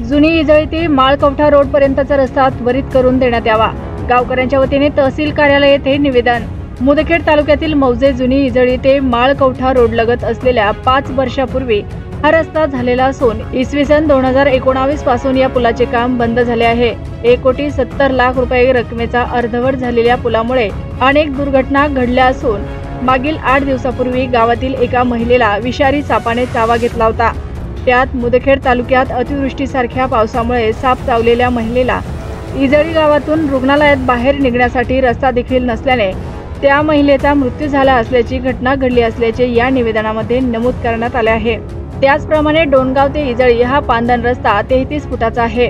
जुनी इजळी ते माळकवठा रोड पर्यंतचा रस्ता त्वरित करून देण्यात यावा। गावकऱ्यांच्या वतीने तहसील कार्यालय येथे निवेदन। मुदखेड तालुक्यातील मौजे जुनी इजळी ते माळकवठा रोड लगत असलेल्या 5 वर्षापूर्वी हा रस्ता झालेला असून इसवी सन 2019 पासून या पुलाचे काम बंद झाले आहे। 1,70,00,000 रुपये रकमेचा अर्धवट झालेल्या पुलामुळे अनेक दुर्घटना घडल्या असून मागील 8 दिवसापूर्वी गावातील एका महिलेला विषारी सापाने चावा घेतला होता। त्यात मुदखेड तालुक्यात अतिवृष्टीसारख्या पावसामुळे साप चावलेल्या महिलेला इजळी गावातून रुग्णालयात बाहेर निघण्यासाठी रस्ता देखील नसल्याने त्या महिलेचा मृत्यू झाला असल्याची घटना घडली असल्याचे या निवेदनामध्ये नमूद करण्यात आले आहे। त्याचप्रमाणे डोणगाव ते इजळी हा पांदन रस्ता 33 फुटाचा आहे।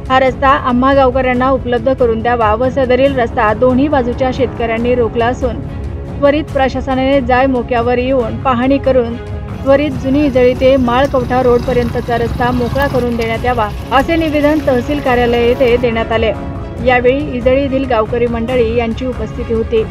हा रस्ता आम्हा गावकऱ्यांना उपलब्ध करून द्यावा व सदरील रस्ता दोन्ही बाजूच्या शेतकऱ्यांनी रोखला असून त्वरित प्रशासनाने जाय मोक्यावर येऊन पाहणी करून त्वरित जुनी इजळी ते माळकवठा रोड पर्यंतचा रस्ता मोकळा करून देण्यात यावा असे निवेदन तहसील कार्यालय येथे देण्यात आले। यावेळी इजळी येथील गावकरी मंडळी यांची उपस्थिती होती।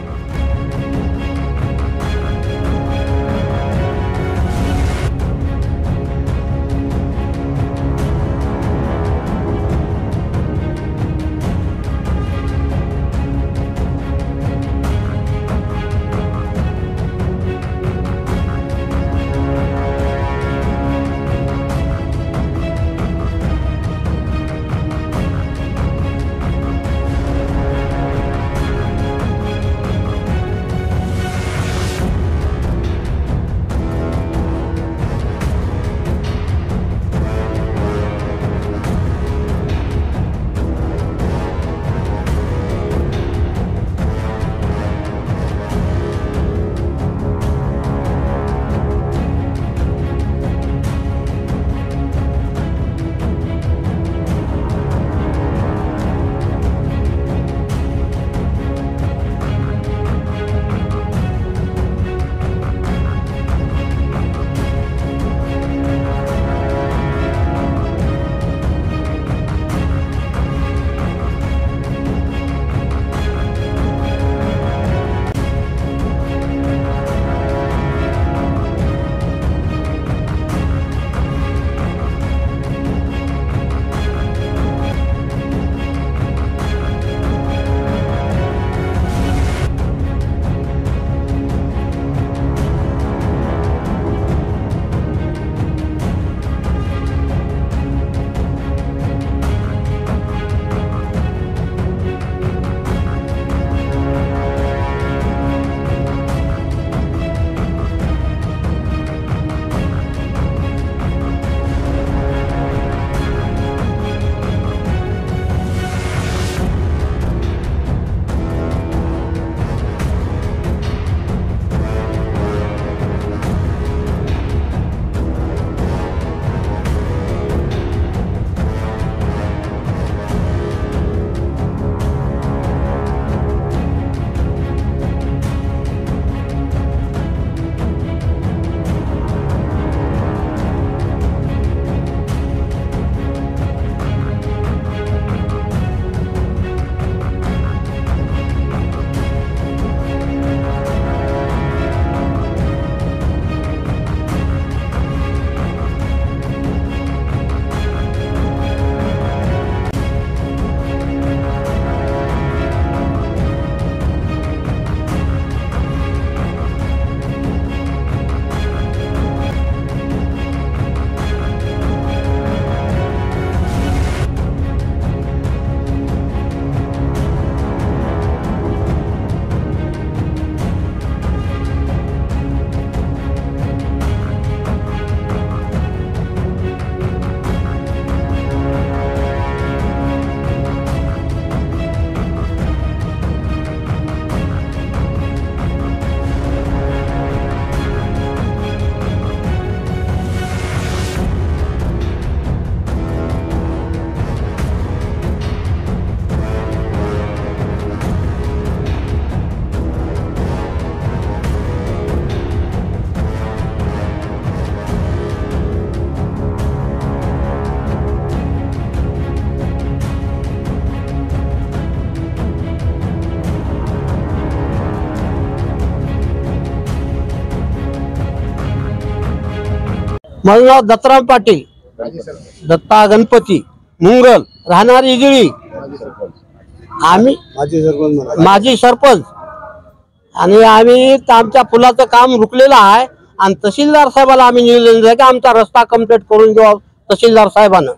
माझं नाव दत्तराम पाटील, दत्ता गणपती, मुंगल, राहणार इजळी, आम्ही माजी सरपंच आणि आम्ही आमच्या पुलाचं काम रुकलेलं आहे आणि तहसीलदार साहेबाला आम्ही निवेदन दिलं की आमचा रस्ता कंप्लीट करून द्या तहसीलदार साहेबांना,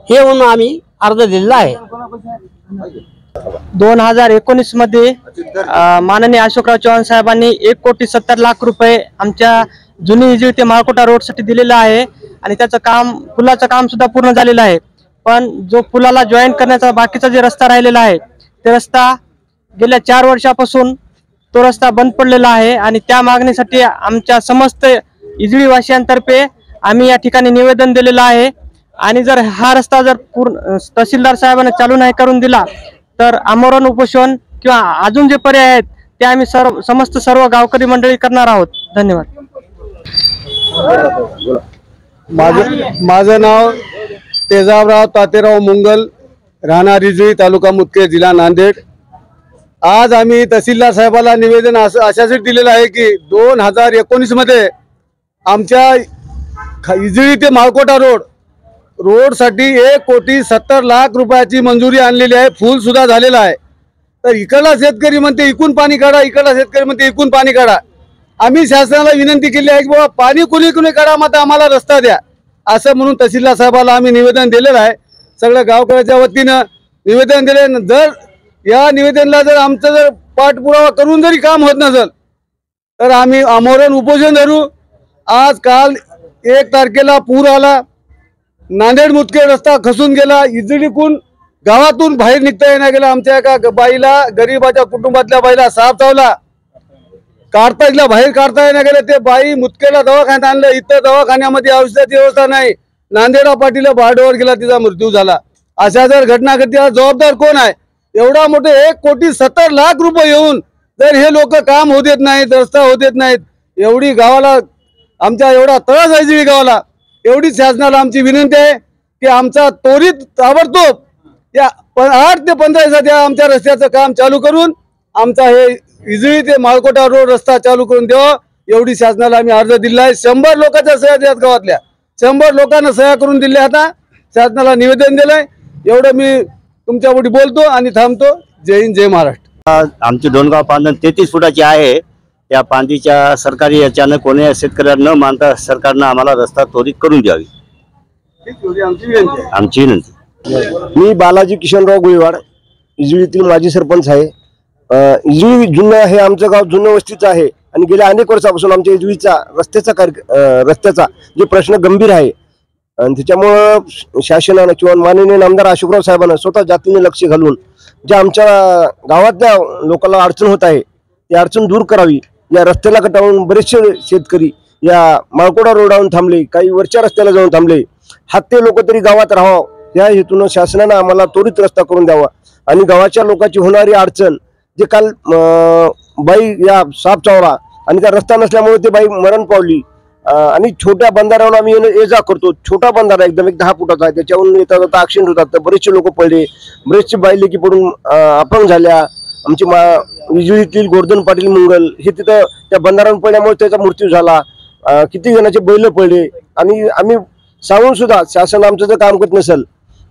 हे म्हणून आम्ही अर्ज दिलेला आहे. 2019 मध्ये माननीय अशोकराव चव्हाण साहेबांनी 1,70,00,000 रुपये आमच्या जुनी इजळी ते माळकोटा रोड साठी दिलेला आहे आणि त्याचं काम, पुलाचं काम सुद्धा पूर्ण झालेलं आहे. पण जो पुलाला जॉईन करण्याचा बाकीचा जे रस्ता राहिलेला आहे ते रस्ता गेल्या 4 वर्षापासून तो रस्ता बंद पडलेला आहे आणि त्या मागणीसाठी आमच्या समस्त इजळी वासियांतर्फे आम्ही या ठिकाणी निवेदन दिलेलं आहे. आणि जर हा रस्ता जर पूर्ण तहसीलदार साहेबांना चालू नाही करून दिला तर आमरण उपोषण किंवा अजून जे पर्याय आहेत ते आम्ही सर्व गावकरी मंडळी करणार आहोत. धन्यवाद. माझं नाव तेजाबराव तातेराव मुंगल, राहणार इजळी, तालुका मुदखेड, जिल्हा नांदेड. आज आम्ही तहसीलदार साहेबाला निवेदन अशासाठी दिलेलं आहे की 2019 मध्ये आमच्या इजळी ते माळकोटा रोडसाठी 1,70,00,000 रुपयाची मंजुरी आणलेली आहे. फुल सुद्धा झालेला आहे. तर इकडला शेतकरी म्हणते इकून पाणी काढा, इकडला शेतकरी म्हणते इकून पाणी काढा. आम्ही शासनाला विनंती केली आहे की बाबा पाणी कुणी काढा, मात्र आम्हाला रस्ता द्या, असं म्हणून तहसीलदार साहेबाला आम्ही निवेदन दिलेलं आहे. सगळ्या गावकऱ्याच्या वतीनं निवेदन दिले. जर या निवेदनाला जर आमचं जर पाठपुरावा करून जरी काम होत नसेल तर आम्ही आमरण उपोषण धरू. आज काल 1 तारखेला पूर आला, नांदेड मुदखेड रस्ता खसून गेला, इजळीकून गावातून बाहेर निघता येणार गेला. आमच्या एका बाईला, गरीबाच्या कुटुंबातल्या बाईला साप चावला, बाहेर काढता येणार गेलं. ते बाई मुदखेडला दवाखान्यात आणलं. इथं दवाखान्यामध्ये औषधाची व्यवस्था नाही. नांदेडा पाटीला भाडवर गेला, तिचा मृत्यू झाला. अशा जर घटना घडल्या जबाबदार कोण आहे? एवढा मोठे 1,70,00,000 रुपये येऊन जर हे लोक काम होऊ देत नाहीत, रस्ता होऊ देत नाहीत, एवढी गावाला आमच्या एवढा त्रास आहे इजळी गावाला, एवढी शासनाला आमची विनंती आहे की आमचा त्वरित ताबडतोब या 8 ते 15 दिवसात आमच्या रस्त्याचं काम चालू करून आमचा हे इजळी ते माळकोटा रोड रस्ता चालू करून द्यावा, एवढी शासनाला आम्ही अर्ज दिला आहे. 100 लोकांच्या सह्या द्यात, गावातल्या 100 लोकांना सह्या करून दिल्या. आता शासनाला निवेदन दिलंय. एवढं मी तुमच्यापुढे बोलतो आणि थांबतो. जय हिंद, जय महाराष्ट्र. आमची डोनगाव पांदण 33 फुटाची आहे. त्या पांदीच्या सरकारी याच्यानं कोणी शेतकऱ्यांना न मानता सरकारनं आम्हाला रस्ता त्वरित करून द्यावी, आमची विनंती. मी बालाजी किशनराव गुळीवाड, इजळीतील माजी सरपंच आहे. इजळी जुनं हे आमचं गाव जुनं वस्तीचं आहे आणि गेल्या अनेक वर्षापासून आमच्या इजळीचा रस्त्याचा जे प्रश्न गंभीर आहे आणि त्याच्यामुळं शासनानं किंवा माननीय आमदार अशोकराव साहेबांना स्वतः जातीने लक्ष घालून ज्या आमच्या गावातल्या लोकांना अडचण होत आहे ती अडचण दूर करावी. या रस्त्याला कटावून बरेचसे शेतकरी या माळकोटा रोडावरून थांबले, काही वरच्या रस्त्याला जाऊन थांबले. ते लोक तरी गावात राहावं या हेतून शासनानं आम्हाला त्वरित रस्ता करून द्यावा आणि गावाच्या लोकांची होणारी अडचण, जे काल बाई या साप चावला आणि त्या रस्ता नसल्यामुळे ते बाई मरण पावली आणि छोट्या बंधाऱ्यावर आम्ही ये जा करतो. छोटा बंधारा एकदम 10 फुटाचा आहे, त्याच्यावरून येता जाता ऍक्सिडेंट होतात. तर बरेचसे लोक पडले, बरेचसे बाई की पडून अपंग झाल्या. आमची इजळीतील गोवर्धन पाटील मुंगल हे तिथं त्या बंधाऱ्यावर पडल्यामुळे त्याचा मृत्यू झाला. किती जणांचे बैल पडले आणि आम्ही सांगून सुद्धा शासन आमचं जर काम करत नसेल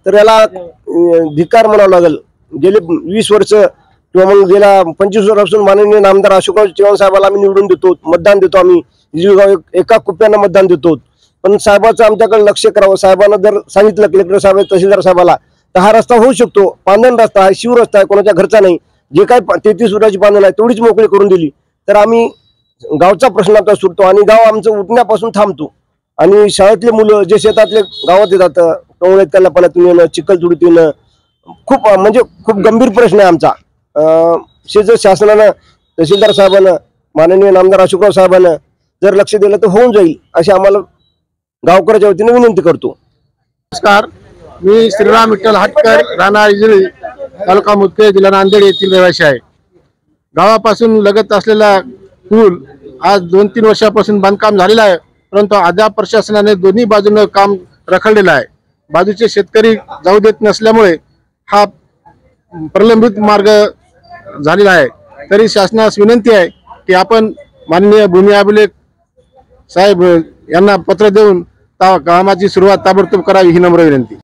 तर याला धिक्कार म्हणावं लागेल. गेले 20 वर्ष किंवा मग गेल्या 25 वर्षापासून माननीय आमदार अशोकराव चव्हाण साहेबाला आम्ही निवडून देतो, मतदान देतो. आम्ही इजळगाव एका कुप्यानं मतदान देतो. पण साहेबाचं आमच्याकडे लक्ष करावं. साहेबांना जर सांगितलं कलेक्टर साहेब, तहसीलदार साहेबाला, तर हा रस्ता होऊ शकतो. पांदण रस्ता आहे, शिव रस्ता आहे, कोणाच्या घरचा नाही. जे काही 33 फुटाची पांदण आहे तेवढीच मोकळी करून दिली तर आम्ही गावचा प्रश्न आता सुटतो आणि गाव आमचं उठण्यापासून थांबतो. आणि शाळेतले मुलं जे शेतातले गावात येतात, टोंगळ्यात त्यांना पाण्यातून येणं, चिखलदुडीत येणं, खूप गंभीर प्रश्न आहे आमचा. जर शासनानं, तहसीलदार साहेबांना, माननीय आमदार अशोकराव साहेबांना जर लक्ष दिलं तर होऊन जाईल अशी आम्हाला गावकऱ्याच्या वतीने विनंती करतो. नमस्कार, मी श्रीराम विठ्ठल हटकर, राहणार इजळी, तालुका मुदखेड, जिल्हा नांदेड येथील रहिवासी आहे. गावापासून लगत असलेला पूल आज 2-3 वर्षापासून बांधकाम झालेला आहे, परंतु अद्याप प्रशासनाने दोन्ही बाजूने काम रखडलेलं आहे. बाजूचे शेतकरी जाऊ देत नसल्यामुळे हा प्रलंबित मार्ग झालेला आहे. तरी शासनास विनंती आहे की आपण माननीय भूमी अभिलेख साहेब यांना पत्र देऊन कामाची सुरुवात ताबडतोब करावी ही नम्र विनंती.